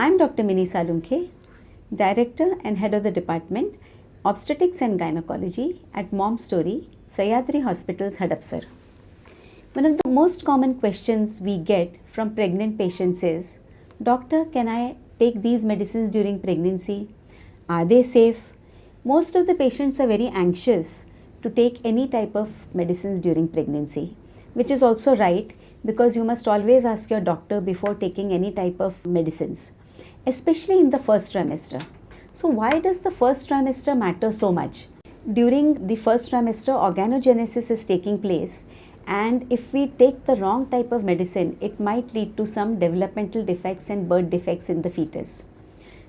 I'm Dr. Mini Salunkhe, Director and Head of the Department, Obstetrics and Gynaecology at Momstory, Sahyadri Hospitals, Hadapsar. One of the most common questions we get from pregnant patients is, Doctor, can I take these medicines during pregnancy? Are they safe? Most of the patients are very anxious to take any type of medicines during pregnancy, which is also right because you must always ask your doctor before taking any type of medicines, especially in the first trimester. So why does the first trimester matter so much? During the first trimester, organogenesis is taking place, and if we take the wrong type of medicine, it might lead to some developmental defects and birth defects in the fetus.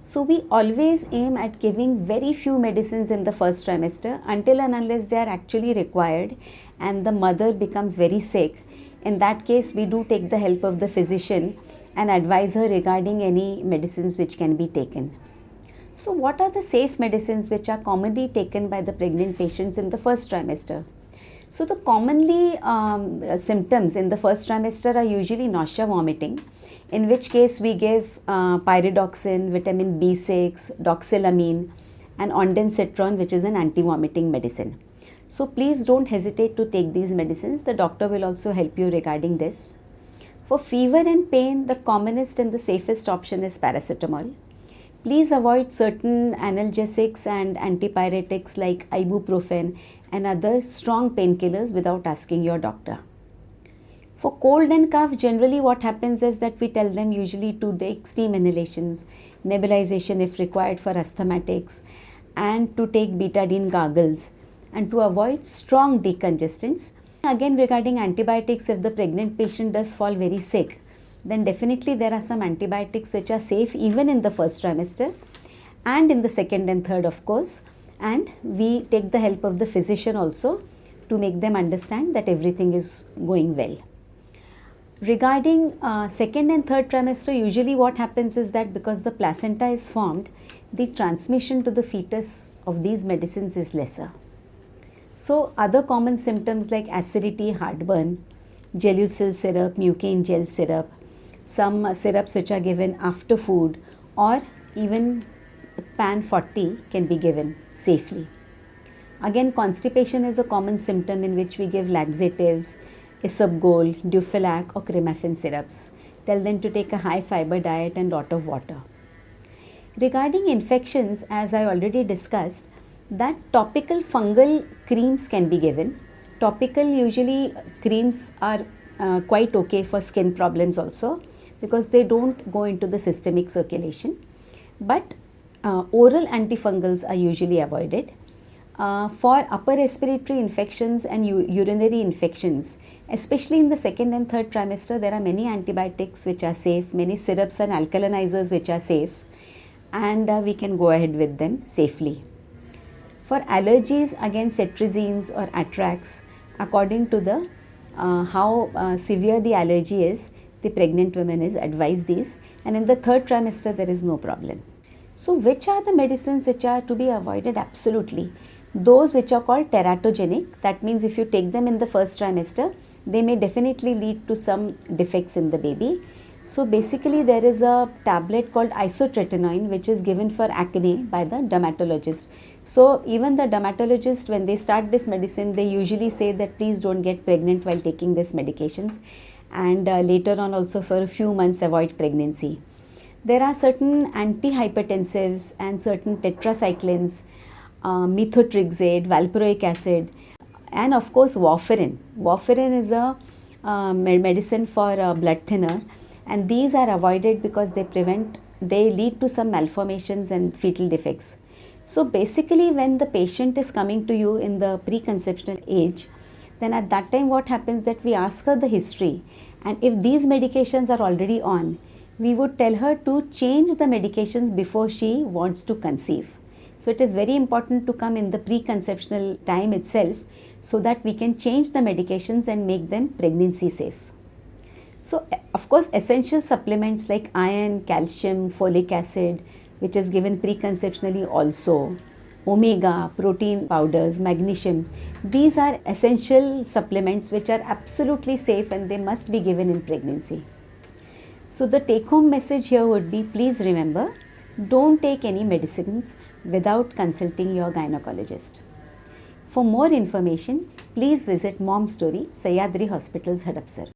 So we always aim at giving very few medicines in the first trimester until and unless they are actually required and the mother becomes very sick. In that case, we do take the help of the physician and advise her regarding any medicines which can be taken. So what are the safe medicines which are commonly taken by the pregnant patients in the first trimester? So the commonly symptoms in the first trimester are usually nausea, vomiting, in which case we give pyridoxine, vitamin B6, doxylamine and ondansetron, which is an anti-vomiting medicine. So please don't hesitate to take these medicines. The doctor will also help you regarding this. For fever and pain, the commonest and the safest option is paracetamol. Please avoid certain analgesics and antipyretics like ibuprofen and other strong painkillers without asking your doctor. For cold and cough, generally what happens is that we tell them usually to take steam inhalations, nebulization if required for asthmatics, and to take betadine gargles and to avoid strong decongestants. Again, regarding antibiotics, if the pregnant patient does fall very sick, then definitely there are some antibiotics which are safe even in the first trimester and in the second and third, of course. And we take the help of the physician also to make them understand that everything is going well. Regarding second and third trimester, usually what happens is that because the placenta is formed, the transmission to the fetus of these medicines is lesser. So other common symptoms like acidity, heartburn, Gelusil syrup, mucin gel syrup, some syrups which are given after food, or even PAN 40 can be given safely. Again, constipation is a common symptom in which we give laxatives, Isabgol, Dufelac or Crimafin syrups. Tell them to take a high fiber diet and lot of water. Regarding infections, as I already discussed, that topical fungal creams can be given. Topical usually creams are quite okay for skin problems also because they don't go into the systemic circulation. But oral antifungals are usually avoided. For upper respiratory infections and urinary infections, especially in the second and third trimester, there are many antibiotics which are safe, many syrups and alkalinizers which are safe, and we can go ahead with them safely. For allergies, again cetirizines or Atrax, according to the how severe the allergy is, the pregnant woman is advised these, and in the third trimester there is no problem. So which are the medicines which are to be avoided? Absolutely. Those which are called teratogenic, that means if you take them in the first trimester, they may definitely lead to some defects in the baby. So basically there is a tablet called isotretinoin which is given for acne by the dermatologist. So even the dermatologist, when they start this medicine, they usually say that please don't get pregnant while taking these medications, and later on also for a few months avoid pregnancy. There are certain antihypertensives and certain tetracyclines, methotrexate, valproic acid, and of course warfarin. Warfarin is a medicine for blood thinner, and these are avoided because they lead to some malformations and fetal defects. So basically when the patient is coming to you in the preconceptional age, then at that time what happens that we ask her the history, and if these medications are already on, we would tell her to change the medications before she wants to conceive. So it is very important to come in the preconceptional time itself so that we can change the medications and make them pregnancy safe. So of course essential supplements like iron, calcium, folic acid, which is given preconceptionally also, omega, protein powders, magnesium, these are essential supplements which are absolutely safe and they must be given in pregnancy. So the take-home message here would be, please remember, don't take any medicines without consulting your gynecologist. For more information, please visit Momstory, Sahyadri Hospital's Hadapsar.